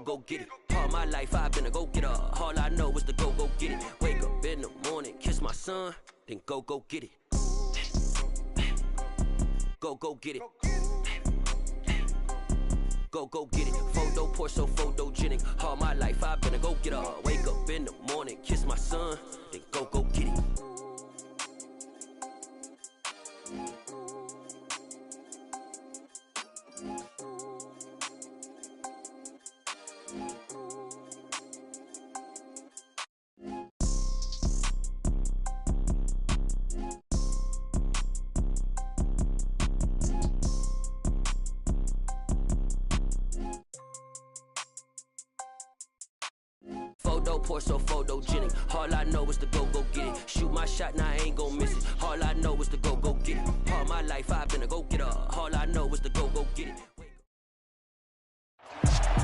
go get it. All my life I've been a go-getter. All I know is to go get it. Wake up in the morning, kiss my son, then go get it. Go get it. Go get it. Photo porso photogenic. All my life I've been a go-getter. Wake up in the morning, kiss my son, then go get it. Photo porso photogenic. All I know is to go get it. Shoot my shot, now I ain't gon' miss it. All I know is to go get it. All my life I've been a go-getter. All I know is to go get it.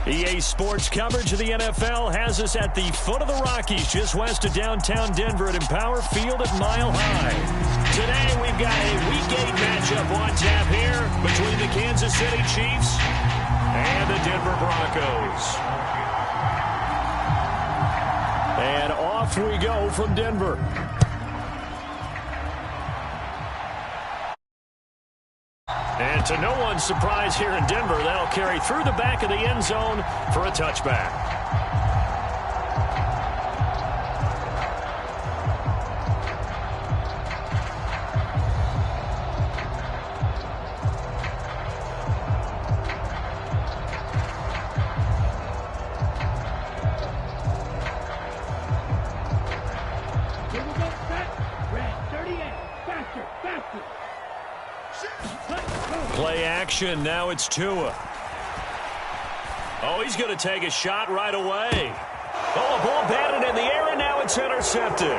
EA Sports coverage of the NFL has us at the foot of the Rockies, just west of downtown Denver at Empower Field at Mile High. Today we've got a Week 8 matchup on tap here between the Kansas City Chiefs and the Denver Broncos. And off we go from Denver. And to no one's surprise here in Denver, that'll carry through the back of the end zone for a touchback. Play action, now it's Tua. Oh, he's going to take a shot right away. Oh, a ball batted in the air, and now it's intercepted.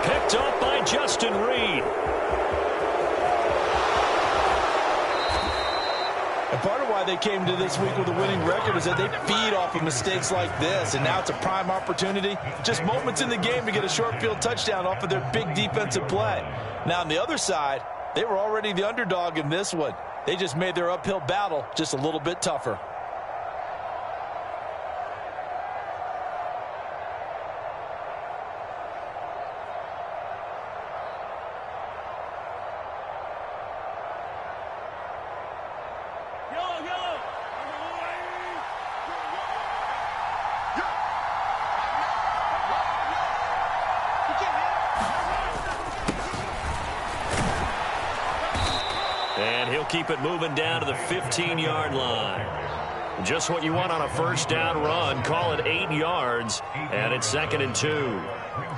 Picked up by Justin Reed. And part of why they came to this week with a winning record is that they feed off of mistakes like this, and now it's a prime opportunity. Just moments in the game to get a short field touchdown off of their big defensive play. Now, on the other side, they were already the underdog in this one. They just made their uphill battle just a little bit tougher. And he'll keep it moving down to the 15-yard line. Just what you want on a first down run. Call it 8 yards, and it's 2nd and 2.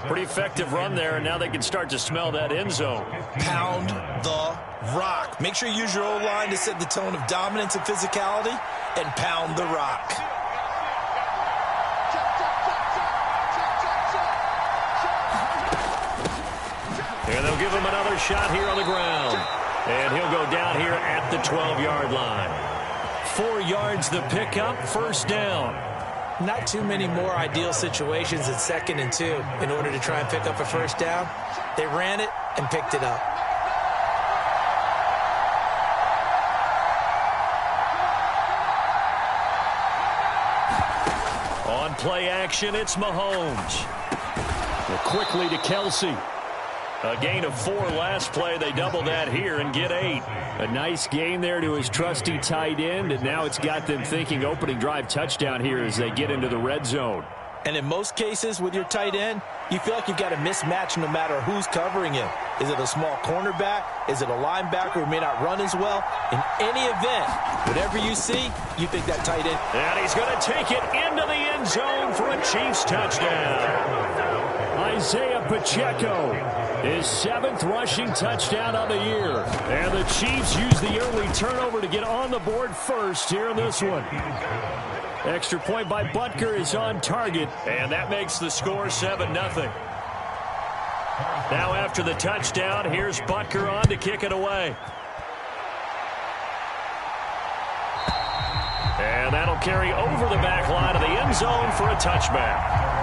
Pretty effective run there, and now they can start to smell that end zone. Pound the rock. Make sure you use your O-line to set the tone of dominance and physicality, and pound the rock. And they'll give him another shot here on the ground. And he'll go down here at the 12-yard line. 4 yards the pickup, first down. Not too many more ideal situations at 2nd and 2 in order to try and pick up a first down. They ran it and picked it up. On play action, it's Mahomes. Quickly to Kelsey. A gain of 4 last play. They double that here and get 8. A nice gain there to his trusty tight end, and now it's got them thinking opening drive touchdown here as they get into the red zone. And in most cases with your tight end, you feel like you've got a mismatch no matter who's covering him. Is it a small cornerback? Is it a linebacker who may not run as well? In any event, whatever you see, you think that tight end. And he's going to take it into the end zone for a Chiefs touchdown. Isaiah Pacheco, his 7th rushing touchdown of the year. And the Chiefs use the early turnover to get on the board first here in this one. Extra point by Butker is on target, and that makes the score 7-0. Now after the touchdown, here's Butker on to kick it away. And that'll carry over the back line of the end zone for a touchback.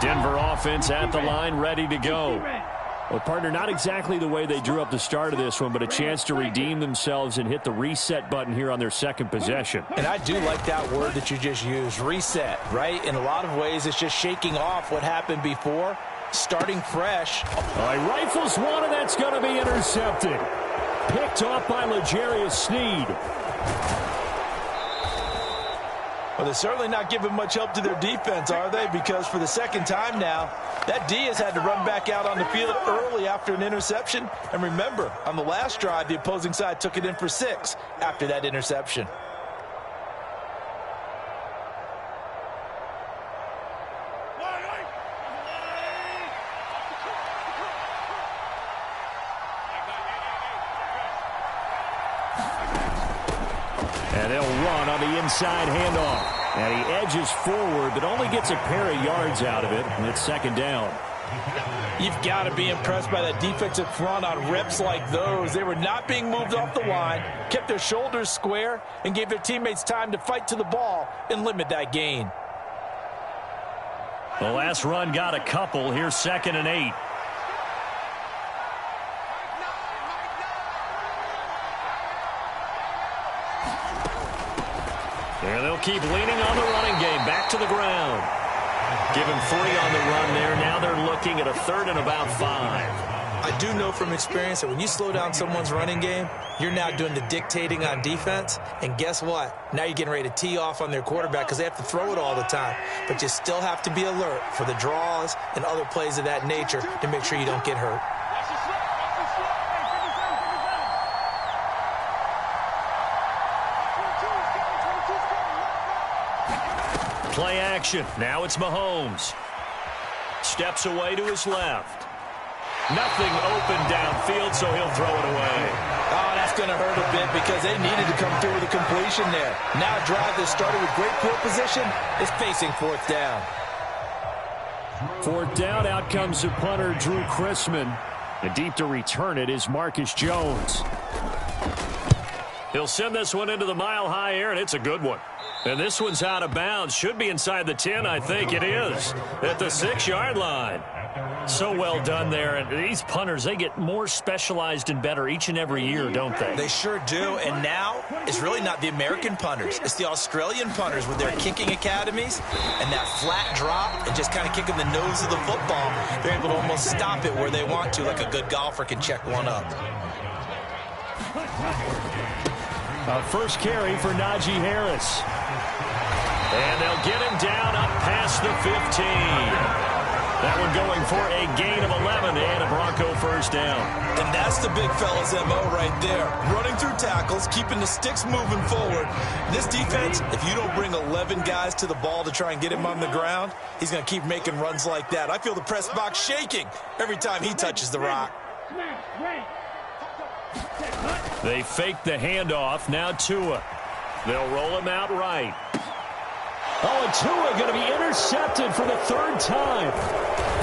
Denver offense at the line, ready to go. Well, partner, not exactly the way they drew up the start of this one, but a chance to redeem themselves and hit the reset button here on their second possession. And I do like that word that you just used, reset, right? In a lot of ways, it's just shaking off what happened before, starting fresh. All right, rifles one, and that's going to be intercepted. Picked off by L'Jarius Sneed. Well, they're certainly not giving much help to their defense, are they? Because for the second time now, that D has had to run back out on the field early after an interception. And remember, on the last drive, the opposing side took it in for 6 after that interception. And they'll run on the inside handoff. And he edges forward, but only gets a pair of yards out of it, and it's second down. You've got to be impressed by that defensive front on reps like those. They were not being moved off the line, kept their shoulders square, and gave their teammates time to fight to the ball and limit that gain. The last run got a couple. Here's 2nd and 8. And they'll keep leaning on the running game. Back to the ground. Give him 3 on the run there. Now they're looking at a 3rd and about 5. I do know from experience that when you slow down someone's running game, you're now doing the dictating on defense. And guess what? Now you're getting ready to tee off on their quarterback because they have to throw it all the time. But you still have to be alert for the draws and other plays of that nature to make sure you don't get hurt. Play action. Now it's Mahomes. Steps away to his left. Nothing open downfield, so he'll throw it away. Oh, that's going to hurt a bit because they needed to come through with a completion there. Now a drive that started with great field position is facing 4th down. 4th down, out comes the punter, Drew Chrisman. And deep to return it is Marcus Jones. He'll send this one into the mile-high air, and it's a good one. And this one's out of bounds. Should be inside the 10, I think it is, at the 6-yard line. So well done there. And these punters, they get more specialized and better each and every year, don't they? They sure do. And now it's really not the American punters. It's the Australian punters with their kicking academies and that flat drop and just kind of kicking the nose of the football. They're able to almost stop it where they want to, like a good golfer can check one up. First carry for Najee Harris. And they'll get him down up past the 15. That one going for a gain of 11 and a Bronco first down. And that's the big fella's MO right there. Running through tackles, keeping the sticks moving forward. This defense, if you don't bring 11 guys to the ball to try and get him on the ground, he's going to keep making runs like that. I feel the press box shaking every time he touches the rock. They fake the handoff. Now Tua. They'll roll him out right. Oh, and Tua going to be intercepted for the 3rd time.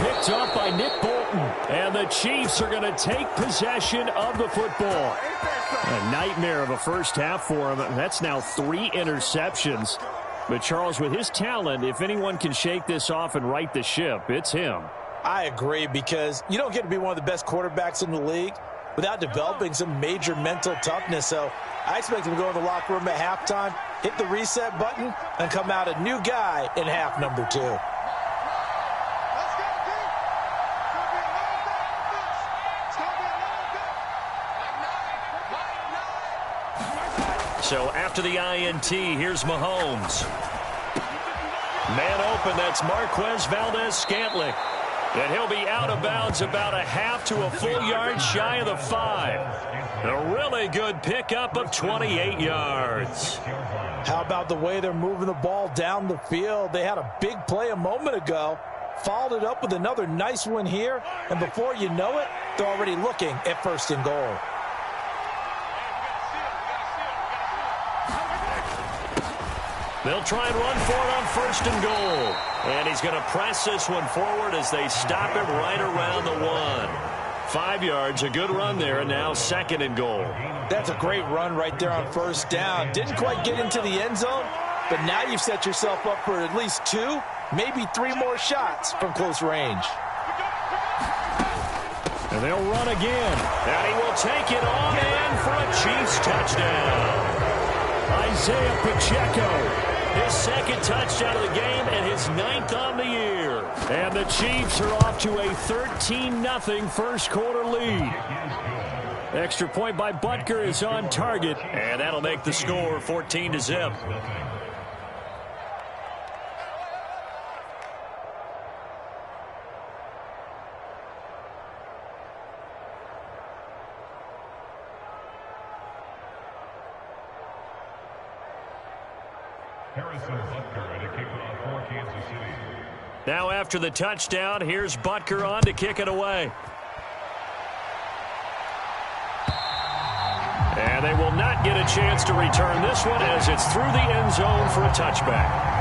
Picked up by Nick Bolton. And the Chiefs are going to take possession of the football. A nightmare of a first half for him. That's now 3 interceptions. But Charles, with his talent, if anyone can shake this off and right the ship, it's him. I agree, because you don't get to be one of the best quarterbacks in the league without developing some major mental toughness. So I expect him to go in the locker room at halftime, hit the reset button, and come out a new guy in half number 2. So after the INT, here's Mahomes. Man open, that's Marquez Valdez-Scantling. And he'll be out of bounds about a half to a full yard shy of the 5. A really good pickup of 28 yards. How about the way they're moving the ball down the field? They had a big play a moment ago, followed it up with another nice one here, and before you know it, they're already looking at 1st and goal. They'll try and run for it on 1st and goal. And he's going to press this one forward as they stop him right around the 1. 5 yards, a good run there, and now 2nd and goal. That's a great run right there on 1st down. Didn't quite get into the end zone, but now you've set yourself up for at least 2, maybe 3 more shots from close range. And they'll run again. And he will take it on in for a Chiefs touchdown. Isaiah Pacheco, his 2nd touchdown of the game and his 9th on the year. And the Chiefs are off to a 13-0 first quarter lead. Extra point by Butker is on target. And that'll make the score 14-0. Now after the touchdown, here's Butker on to kick it away. And they will not get a chance to return this one as it's through the end zone for a touchback.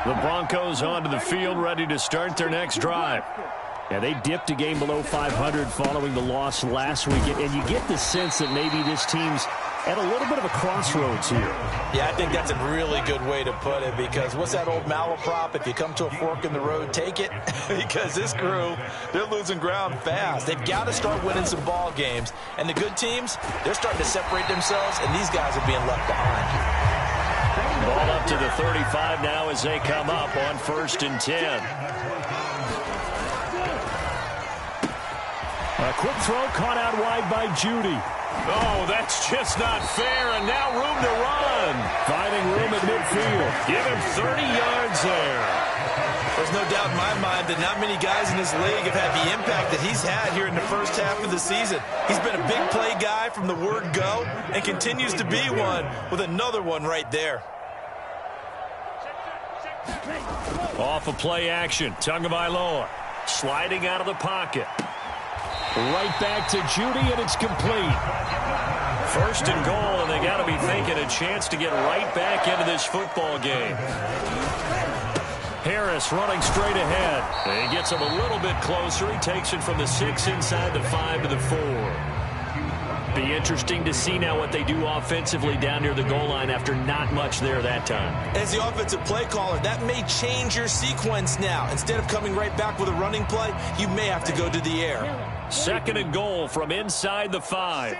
The Broncos onto the field, ready to start their next drive. Yeah, they dipped a game below 500 following the loss last week, and you get the sense that maybe this team's at a little bit of a crossroads here. Yeah, I think that's a really good way to put it, because what's that old malaprop? If you come to a fork in the road, take it. Because this crew, they're losing ground fast. They've got to start winning some ball games. And the good teams, they're starting to separate themselves, and these guys are being left behind. Ball up to the 35 now as they come up on 1st and 10. A quick throw caught out wide by Judy. Oh, that's just not fair, and now room to run. Finding room at midfield. Give him 30 yards there. There's no doubt in my mind that not many guys in this league have had the impact that he's had here in the first half of the season. He's been a big play guy from the word go and continues to be one with another one right there. Off of play action, Tagovailoa sliding out of the pocket. Right back to Judy, and it's complete. 1st and goal, and they got to be thinking a chance to get right back into this football game. Harris running straight ahead. And he gets him a little bit closer. He takes it from the 6 inside the 5 to the 4. Be interesting to see now what they do offensively down near the goal line after not much there that time. As the offensive play caller, that may change your sequence now. Instead of coming right back with a running play, you may have to go to the air. 2nd and goal from inside the 5.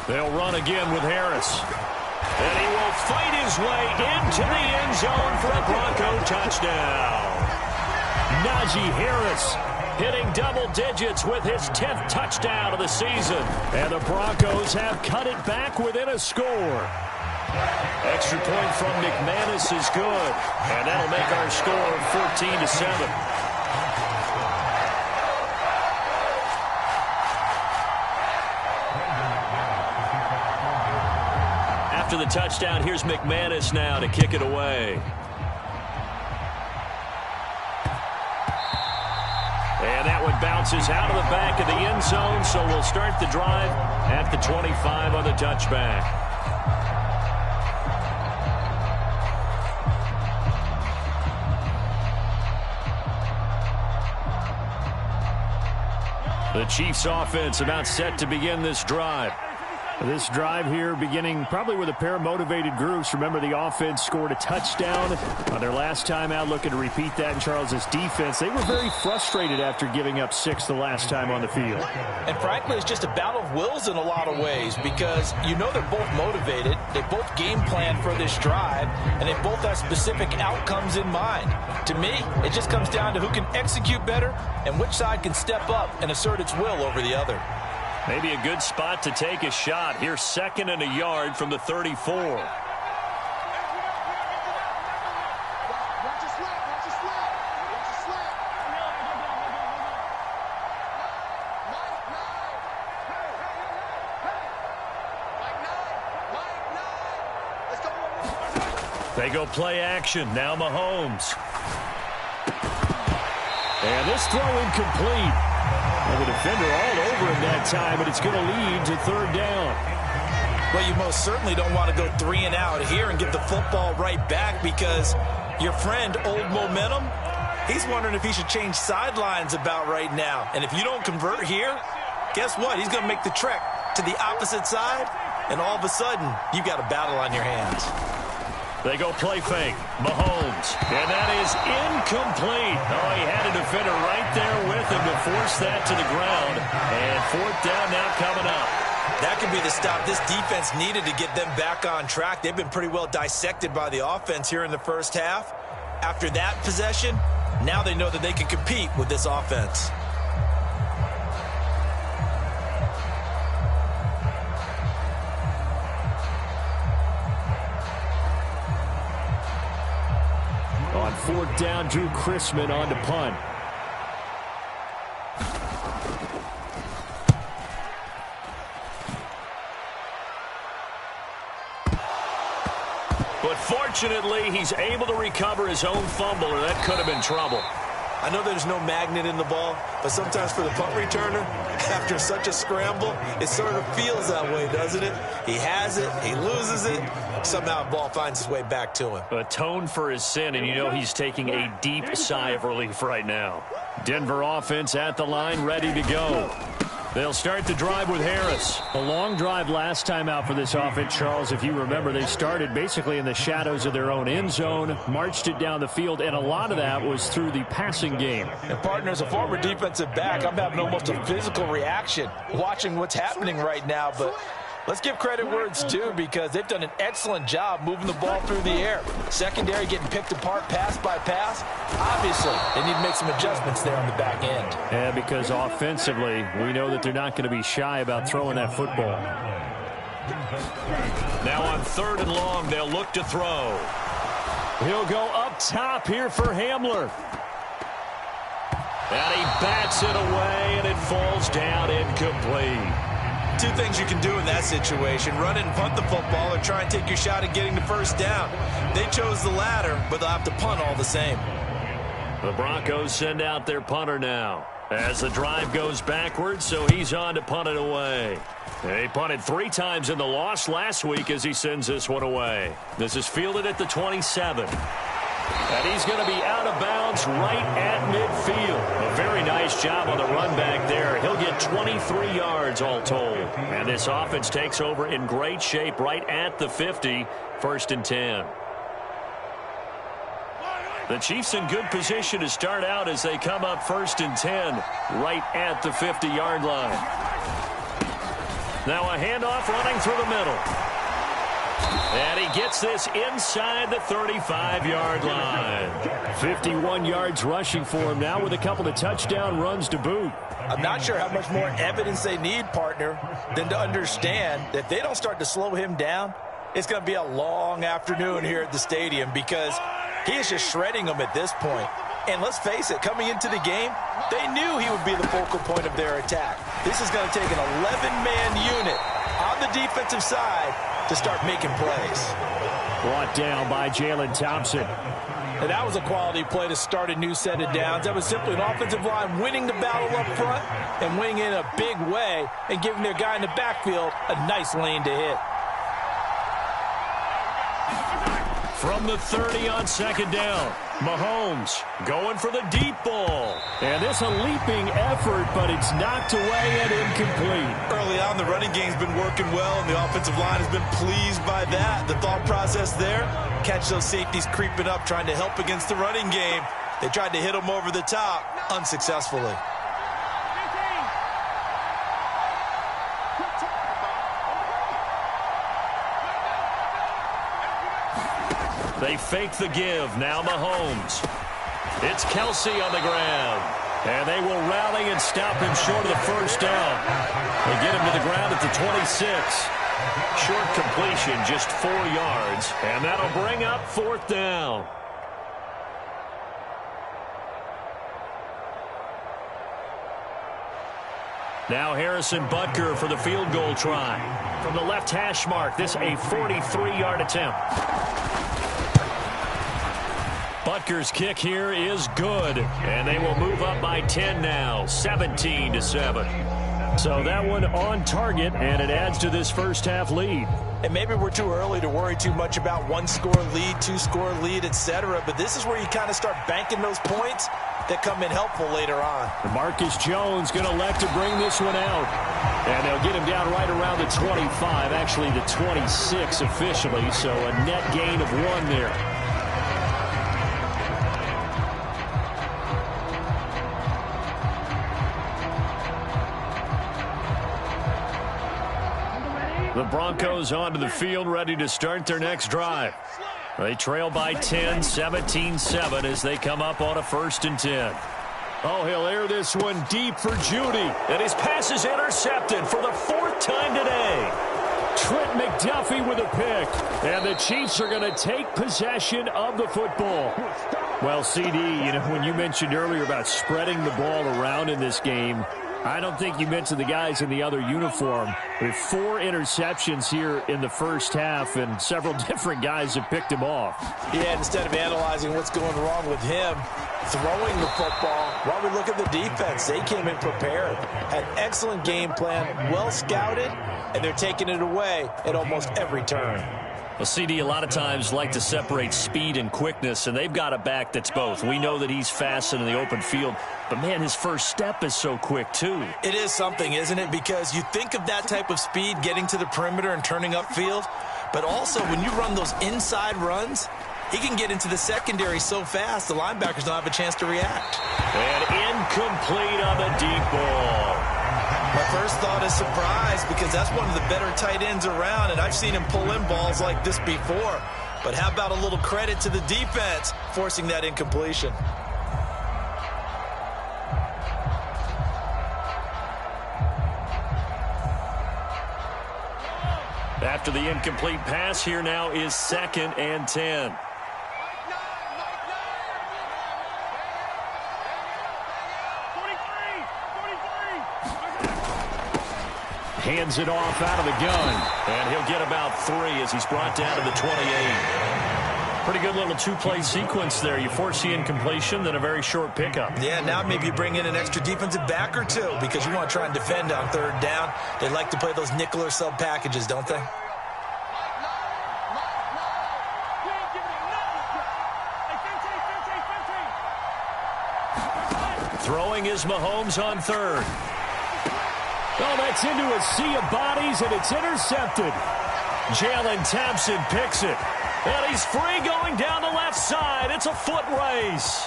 They'll run again with Harris. And he will fight his way into the end zone for a Bronco touchdown. Najee Harris hitting double digits with his 10th touchdown of the season. And the Broncos have cut it back within a score. Extra point from McManus is good. And that'll make our score 14-7. After the touchdown, here's McManus now to kick it away. And that one bounces out of the back of the end zone, so we'll start the drive at the 25 on the touchback. The Chiefs offense about set to begin this drive. This drive here beginning probably with a pair of motivated groups. Remember, the offense scored a touchdown on their last time out, looking to repeat that in Charles's defense. They were very frustrated after giving up 6 the last time on the field. And frankly, it's just a battle of wills in a lot of ways, because you know they're both motivated, they both game plan for this drive, and they both have specific outcomes in mind. To me, it just comes down to who can execute better and which side can step up and assert its will over the other. Maybe a good spot to take a shot. Here's 2nd and a yard from the 34. They go play action. Now Mahomes. And this throw incomplete. And the defender all over him that time, and it's going to lead to third down. Well, you most certainly don't want to go 3 and out here and get the football right back, because your friend, Old Momentum, he's wondering if he should change sidelines about right now. And if you don't convert here, guess what? He's going to make the trek to the opposite side, and all of a sudden, you've got a battle on your hands. They go play fake. Mahomes. And that is incomplete. Oh, he had a defender right there with him to force that to the ground. And fourth down now coming up. That could be the stop this defense needed to get them back on track. They've been pretty well dissected by the offense here in the first half. After that possession, now they know that they can compete with this offense. On fourth down, Drew Chrisman on to punt. But fortunately, he's able to recover his own fumble, or that could have been trouble. I know there's no magnet in the ball, but sometimes for the punt returner, after such a scramble, it sort of feels that way, doesn't it? He has it, he loses it, somehow the ball finds its way back to him. Atone for his sin, and you know he's taking a deep sigh of relief right now. Denver offense at the line, ready to go. They'll start the drive with Harris. A long drive last time out for this offense, Charles. If you remember, they started basically in the shadows of their own end zone, marched it down the field, and a lot of that was through the passing game. And partner, as a former defensive back, I'm having almost a physical reaction watching what's happening right now, but let's give credit where it's due, because they've done an excellent job moving the ball through the air. Secondary getting picked apart pass by pass. Obviously, they need to make some adjustments there on the back end. Yeah, because offensively, we know that they're not going to be shy about throwing that football. Now on third and long, they'll look to throw. He'll go up top here for Hamler. And he bats it away, and it falls down incomplete. Two things you can do in that situation: run it and punt the football, or try and take your shot at getting the first down. They chose the latter, but they'll have to punt all the same. The Broncos send out their punter now as the drive goes backwards, so he's on to punt it away. He punted 3 times in the loss last week as he sends this one away. This is fielded at the 27. And he's going to be out of bounds right at midfield. A very nice job on the run back there. He'll get 23 yards all told. And this offense takes over in great shape right at the 50, 1st and 10. The Chiefs in good position to start out as they come up 1st and 10 right at the 50-yard line. Now a handoff running through the middle. And he gets this inside the 35-yard line. 51 yards rushing for him now with a couple of touchdown runs to boot. I'm not sure how much more evidence they need, partner, than to understand that if they don't start to slow him down, it's going to be a long afternoon here at the stadium, because he is just shredding them at this point. And let's face it, coming into the game, they knew he would be the focal point of their attack. This is going to take an 11-man unit on the defensive side to start making plays. Brought down by Jalen Thompson. And that was a quality play to start a new set of downs. That was simply an offensive line winning the battle up front and winning in a big way and giving their guy in the backfield a nice lane to hit. From the 30 on 2nd down, Mahomes going for the deep ball. And this a leaping effort, but it's knocked away and incomplete. Early on, the running game's been working well, and the offensive line has been pleased by that. The thought process there, catch those safeties creeping up, trying to help against the running game. They tried to hit them over the top, unsuccessfully. They fake the give. Now Mahomes. It's Kelsey on the ground. And they will rally and stop him short of the first down. They get him to the ground at the 26. Short completion, just 4 yards. And that'll bring up 4th down. Now Harrison Butker for the field goal try. From the left hash mark, this a 43-yard attempt. Butker's kick here is good, and they will move up by 10 now, 17-7. So that one on target, and it adds to this first half lead. And maybe we're too early to worry too much about one-score lead, two-score lead, etc. But this is where you kind of start banking those points that come in helpful later on. Marcus Jones going to elect to bring this one out. And they'll get him down right around the 25, actually the 26 officially. So a net gain of 1 there. The Broncos onto the field, ready to start their next drive. They trail by 10, 17-7 as they come up on a 1st and 10. Oh, he'll air this one deep for Judy. And his pass is intercepted for the 4th time today. Trent McDuffie with a pick. And the Chiefs are going to take possession of the football. Well, CD, when you mentioned earlier about spreading the ball around in this game, I don't think you mentioned the guys in the other uniform. With 4 interceptions here in the first half, and several different guys have picked him off. Yeah, instead of analyzing what's going wrong with him, throwing the football, while we look at the defense, they came in prepared. Had excellent game plan, well scouted, and they're taking it away at almost every turn. Well, CD, a lot of times like to separate speed and quickness, and they've got a back that's both. We know that he's fast in the open field, but, man, his first step is so quick, too. It is something, isn't it? Because you think of that type of speed getting to the perimeter and turning upfield, but also when you run those inside runs, he can get into the secondary so fast the linebackers don't have a chance to react. And incomplete on the deep ball. My first thought is surprise, because that's one of the better tight ends around, and I've seen him pull in balls like this before. But how about a little credit to the defense forcing that incompletion? After the incomplete pass, here now is 2nd and 10. Hands it off out of the gun. And he'll get about 3 as he's brought down to the 28. Pretty good little 2-play sequence there. You force the incompletion, then a very short pickup. Yeah, now maybe you bring in an extra defensive back or 2 because you want to try and defend on 3rd down. They like to play those nickel or sub packages, don't they? Throwing is Mahomes on 3rd. Oh, that's into a sea of bodies, and it's intercepted. Jalen Thompson picks it. And he's free going down the left side. It's a foot race.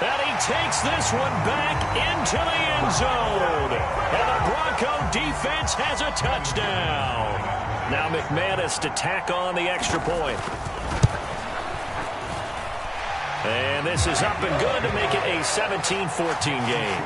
And he takes this one back into the end zone. And the Bronco defense has a touchdown. Now McManus to tack on the extra point. And this is up and good to make it a 17-14 game.